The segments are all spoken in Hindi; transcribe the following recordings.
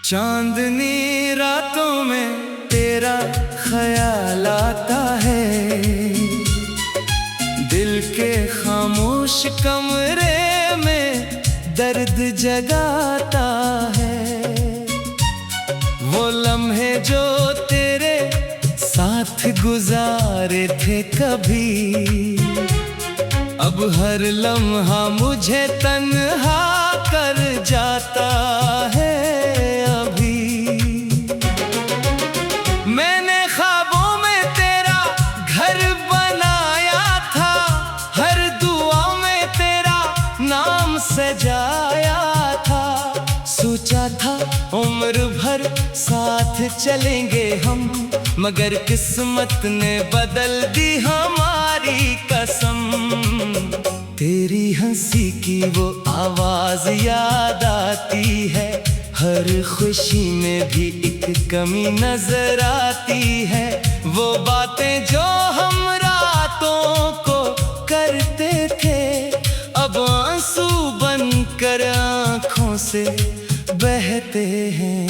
चांदनी रातों में तेरा ख्याल आता है, दिल के खामोश कमरे में दर्द जगाता है। वो लम्हे जो तेरे साथ गुजारे थे कभी, अब हर लम्हा मुझे तन्हा कर जाता है। अभी मैंने ख्वाबों में तेरा घर बनाया था, हर दुआ में तेरा नाम सजाया था। सोचा था उम्र भर साथ चलेंगे हम, मगर किस्मत ने बदल दी हमारी कसम। तेरी हंसी की वो आवाज याद आती है, हर खुशी में भी एक कमी नजर आती है। वो बातें जो हम रातों को करते थे, अब आंसू बनकर आंखों से बहते हैं।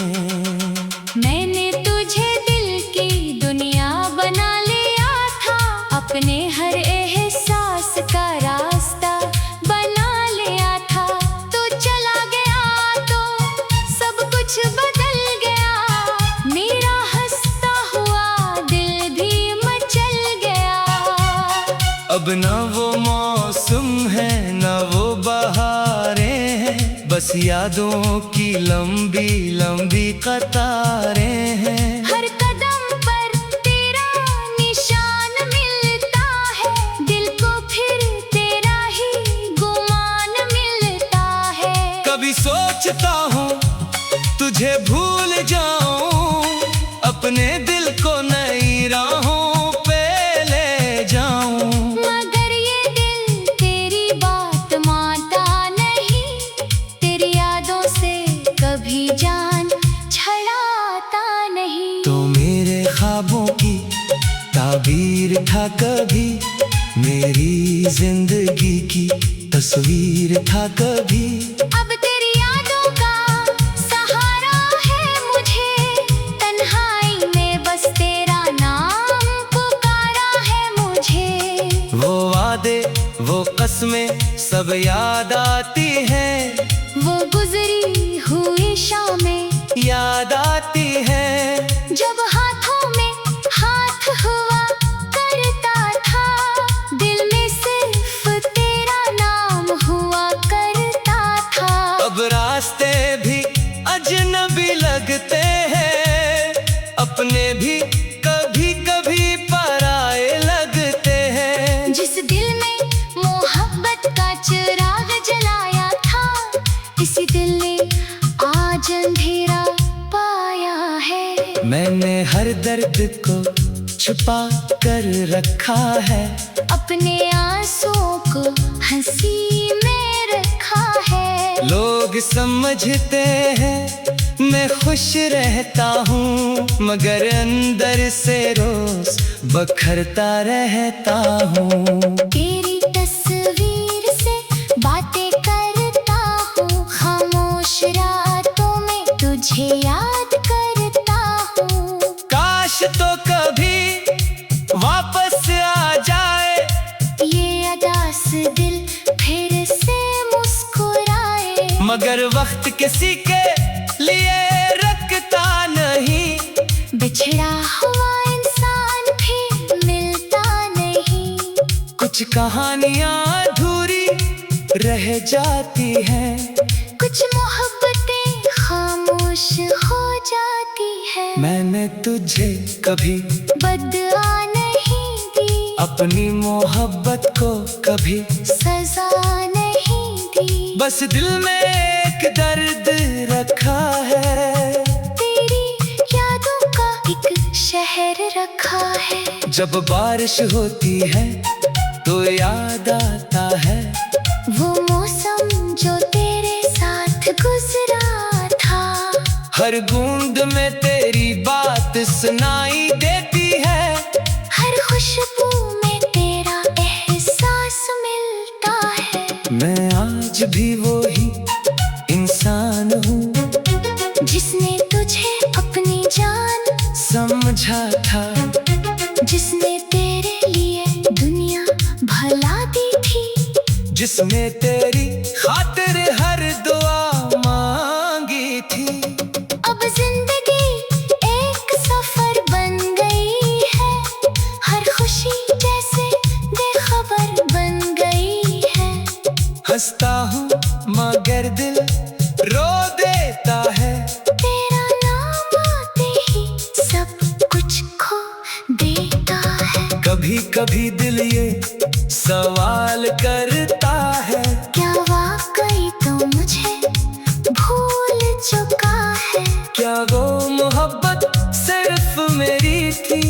मैंने तुझे दिल की दुनिया बना लिया था, अपने हर एहसास का रास्ता बना लिया था। तू चला गया तो सब कुछ बदल गया, मेरा हंसता हुआ दिल भी मचल गया। अब ना वो मौसम है ना वो बहारें हैं, बस यादों की लंबी लंबी कतारें हैं। हर कदम पर तेरा निशान मिलता है, दिल को फिर तेरा ही गुमान मिलता है। कभी सोचता हूँ तुझे भूल जाऊं, अपने दिल को नई राहों पे ले जाऊं, मगर ये दिल तेरी बात मानता नहीं, तेरी यादों से कभी जान छड़ाता नहीं। तो मेरे ख्वाबों की ताबीर था कभी, मेरी जिंदगी की तस्वीर था कभी। अब तेरी यादों का सहारा है मुझे, तन्हाई में बस तेरा नाम पुकारा है मुझे। वो वादे वो कस्में सब याद आती हैं, वो गुजरी हुई शामें याद आती हैं। जब हाथों में हाथ हुआ करता था, दिल में सिर्फ तेरा नाम हुआ करता था। अब रास्ते भी अजनबी लगते हैं, अपने भी कभी कभी पराए लगते हैं। जिस दिल में मोहब्बत का चिराग जलाया था, इसी दिल ने आज अंधेरा पाया है। मैंने हर दर्द को छुपा कर रखा है, अपने आंसुओं को हंसी में रखा है। लोग समझते हैं मैं खुश रहता हूँ, मगर अंदर से रोज बखरता रहता हूँ। तेरी तस्वीर से बातें करता हूँ, खामोश रातों में तुझे याद करता हूँ। काश तो कभी वापस आ जाए, ये अदास दिल फिर से मुस्कुराए, मगर वक्त किसी के लिए रखता नहीं। बिछड़ा हुआ इंसान भी मिलता नहीं, कुछ कहानियां अधूरी रह जाती हैं, कुछ मोहब्बतें खामोश हो जाती है। मैंने तुझे कभी बदआ नहीं दी, अपनी मोहब्बत को कभी सजा नहीं दी, बस दिल में एक दर्द रखा है। तेरी यादों का एक शहर रखा है। जब बारिश होती है तो याद आता है, वो मौसम जो तेरे साथ गुजरा था। हर बूंद में तेरी बात सुनाई देती है, हर खुशबू में तेरा एहसास मिलता है। मैं आज भी वही इंसान हूँ जिसने जिसमें तेरी खातिर हर दुआ मांगी थी। अब जिंदगी एक सफर बन गई है, हर खुशी जैसे बेखबर बन गई है। हंसता हूँ मगर दिल रो देता है, तेरा नाम आते ही सब कुछ खो देता है। कभी कभी दिल ये सवाल करता है, क्या वाकई तो मुझे भूल चुका है? क्या वो मोहब्बत सिर्फ मेरी थी?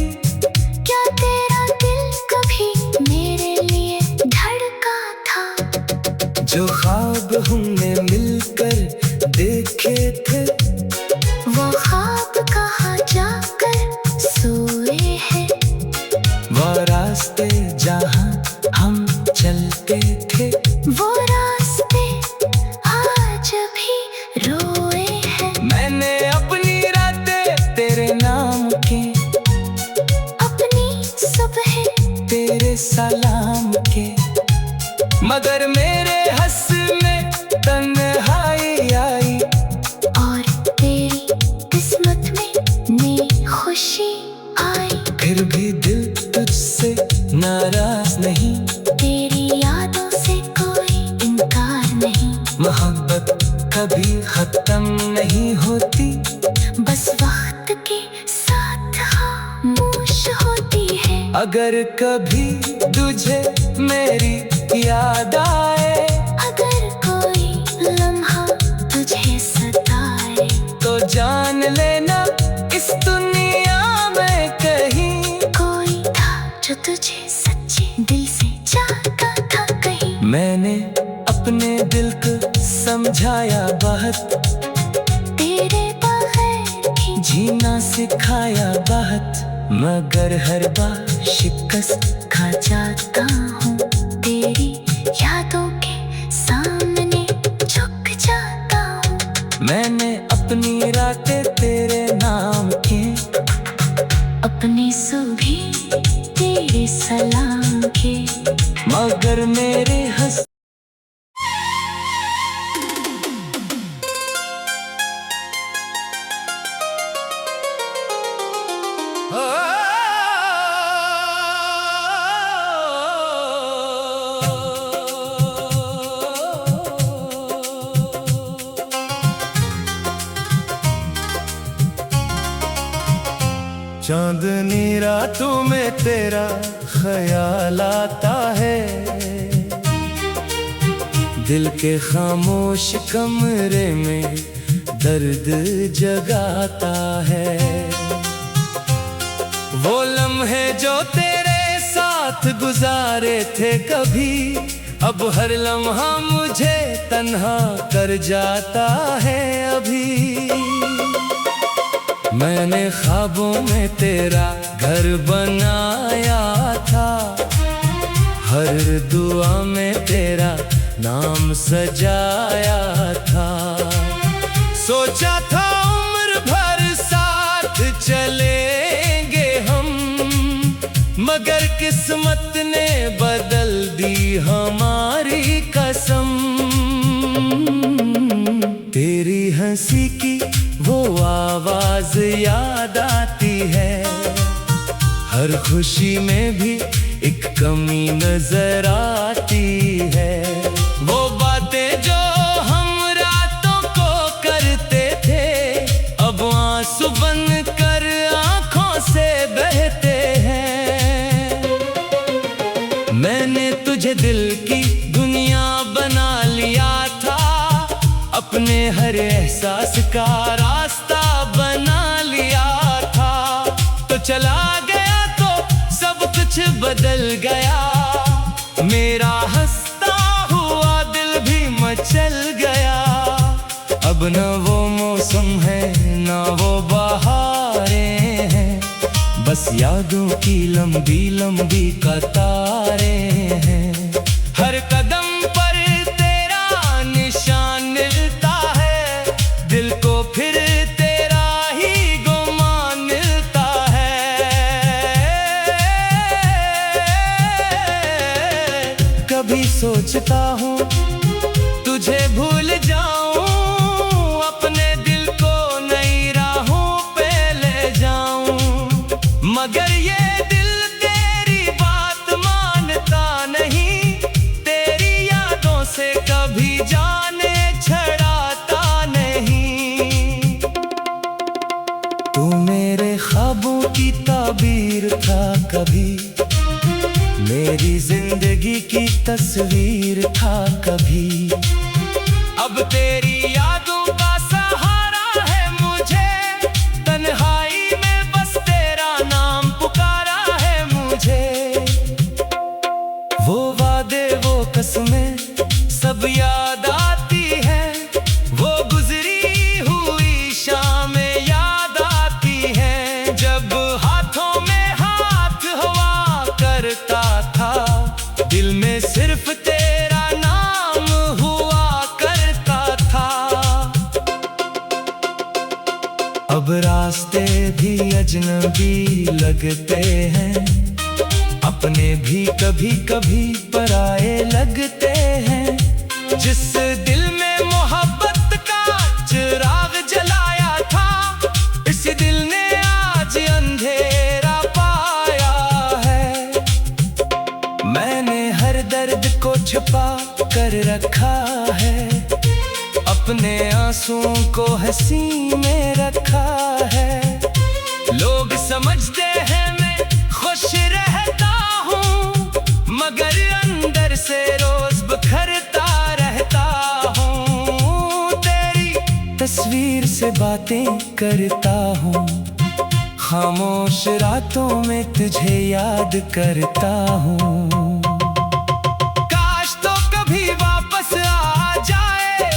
क्या तेरा दिल कभी मेरे लिए धड़का था? जो ख्वाब हमने मिलकर देखे थे, वो ख्वाब कहाँ जाकर सोए हैं? वो रास्ते जहाँ हम चलते थे, वो रास्ते आज भी रोए हैं। मैंने अपनी रातें तेरे नाम की, अपनी सुबह तेरे सलाम के, मगर मेरे हंस में तन्हाई आई, और तेरी किस्मत में नई खुशी आई। फिर भी दिल तुझसे नाराज नहीं, तेरी यादों से कोई इनकार नहीं। मोहब्बत कभी खत्म नहीं होती, बस वक्त के साथ खामोश होती है। अगर कभी तुझे मेरी याद आए, अगर कोई लम्हा तुझे सताए, तो जान लेना इस दुनिया में कहीं कोई था जो तुझे सच्चे दिल से चाहता था कहीं। मैंने अपने दिल को समझाया बहुत, तेरे बगैर भी जीना सिखाया बहुत, मगर हर बार शिकस्त खा जाता हूँ, तेरी यादों के सामने झुक जाता हूँ। मैंने अपनी रातें तेरे नाम की, अपनी सुबह तेरे सलाम के, मगर मेरे हंस चांदनी रातों में तेरा ख्याल आता है, दिल के खामोश कमरे में दर्द जगाता है। वो लम्हे जो तेरे साथ गुजारे थे कभी, अब हर लम्हा मुझे तन्हा कर जाता है अभी। मैंने ख्वाबों में तेरा घर बनाया था, हर दुआ में तेरा नाम सजाया था। सोचा था उम्र भर साथ चलेंगे हम, मगर किस्मत ने बदल दी हमारी कसम। तेरी हंसी की वो आवाज याद आती है, हर खुशी में भी एक कमी नजर आती है। वो बातें जो हम रातों को करते थे, अब आंसू बन कर आंखों से बहते हैं। मैंने तुझे दिल की दुनिया बना लिया था, अपने हर एहसास का रास्ता बना लिया था। तो चला गया तो सब कुछ बदल गया, मेरा हंसता हुआ दिल भी मचल गया। अब न वो मौसम है न वो बहारें हैं, बस यादों की लंबी लंबी कतारें हैं। हर कदम पर तेरा निशान मिलता है, दिल को फिर तेरा ही गुमान मिलता है। कभी सोचता हूँ तुझे भूल जाऊं, अपने दिल को नई राहों पे ले जाऊं। मगर ये दिल तेरी बात मानता नहीं, तेरी यादों से कभी जाने छड़ाता नहीं। तू मेरे ख्वाबों की ताबीर था कभी, मेरी जिंदगी की तस्वीर था कभी। अब तेरी यादों का सहारा है मुझे, तन्हाई में बस तेरा नाम पुकारा है मुझे। वो वादे वो कसमें सब याद आती है, वो गुजरी हुई शामें याद आती है। जब हाथों में हाथ हुआ करता था, दिल में सिर्फ तेरा नाम हुआ करता था। अब रास्ते भी अजनबी लगते हैं, अपने भी कभी कभी पराए लगते हैं। जिस दिल में मोहब्बत का चिराग जलाया था, इसी दिल ने आज अंधेरा पाया है। मैंने हर दर्द को छुपा कर रखा है, अपने आंसुओं को हंसी में रखा है। लोग समझते हैं मैं खुश रहता हूँ, मगर अंदर से रोज बिखरता रहता हूँ। तेरी तस्वीर से बातें करता हूँ, खामोश रातों में तुझे याद करता हूँ। काश तो कभी वापस आ जाए,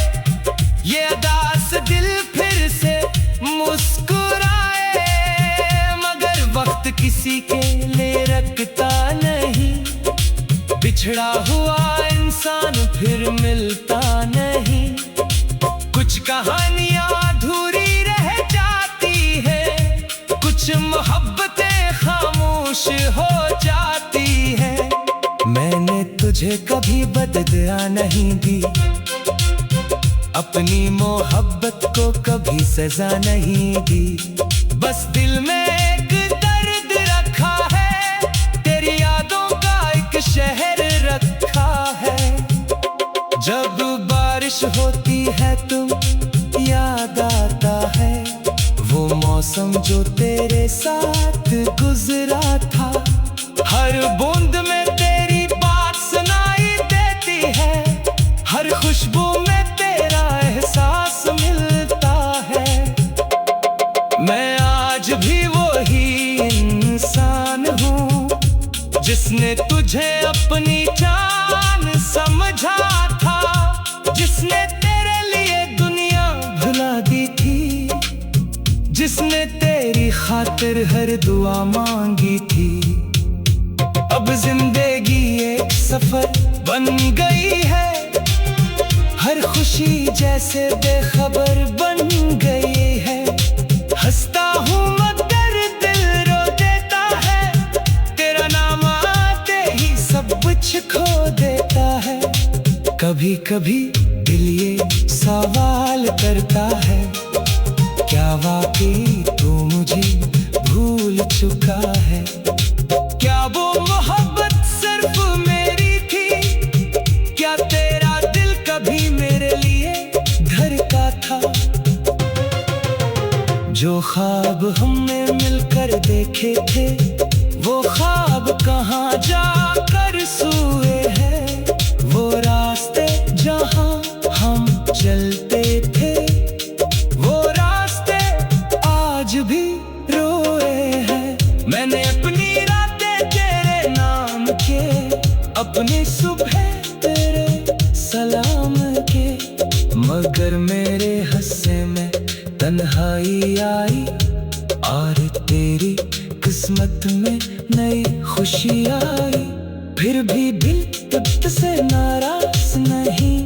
ये अदास दिल फिर से मुस्कुराए। मगर वक्त किसी के लिए रखता नहीं, बिछड़ा हुआ इंसान फिर मिलता नहीं। कुछ कहानियां अधूरी रह जाती है, कुछ मोहब्बतें खामोश हो जाती है। मैंने तुझे कभी बददुआ नहीं दी, अपनी मोहब्बत को कभी सजा नहीं दी। बस दिल में एक दर्द रखा है, तेरी यादों का एक शहर रखा है। जब बारिश होती है तुम याद आता है, वो मौसम जो तेरे साथ गुजरा था। हर बूंद में तेरी बात सुनाई देती है, हर खुशबू में तेरा एहसास मिलता है। मैं आज भी वही इंसान हूँ, जिसने तुझे अपनी जान समझा था, जिसने तेरे लिए दुनिया भुला दी थी, जिसने तेरी खातिर हर दुआ मांगी थी। अब जिंदगी एक सफर बन गई है, हर खुशी जैसे बेखबर बन गई है। हंसता हूँ मगर दिल रो देता है, तेरा नाम आते ही सब कुछ खो देता है। कभी कभी दिल ये सवाल करता है, क्या वाकई तू मुझे भूल चुका है? क्या वो मोहब्बत सिर्फ मेरी थी? क्या तेरा दिल कभी मेरे लिए धड़का था? जो ख्वाब हमने मिलकर देखे थे, वो ख्वाब कहाँ जाकर सोए हैं? वो रास्ते जहाँ हम चलते थे, वो रास्ते आज भी रोए हैं। मैंने अपनी रातें तेरे नाम के, अपनी सुबह तेरे सलाम के, मगर मेरे हिस्से में तन्हाई आई और तेरी किस्मत में नई खुशी आई। फिर भी दिल तुझसे नाराज नहीं,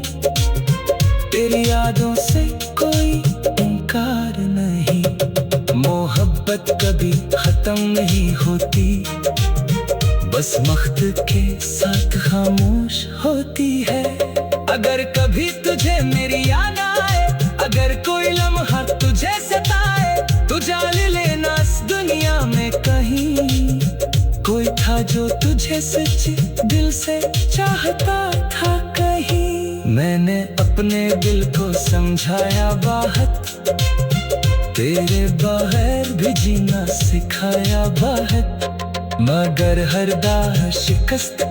तेरी यादों से कोई इनकार नहीं। मोहब्बत कभी खत्म नहीं होती, बस वक्त के साथ खामोश होती है। अगर कभी तुझे मेरी याद आए, अगर कोई लम्हा तुझे सताए, तो जान लेना इस दुनिया में कहीं कोई था जो तुझे सच्चे दिल से चाहता था कहीं। मैंने अपने दिल को समझाया बाहर, तेरे बगैर भी जीना सिखाया बाहर, मगर हर बार शिकस्त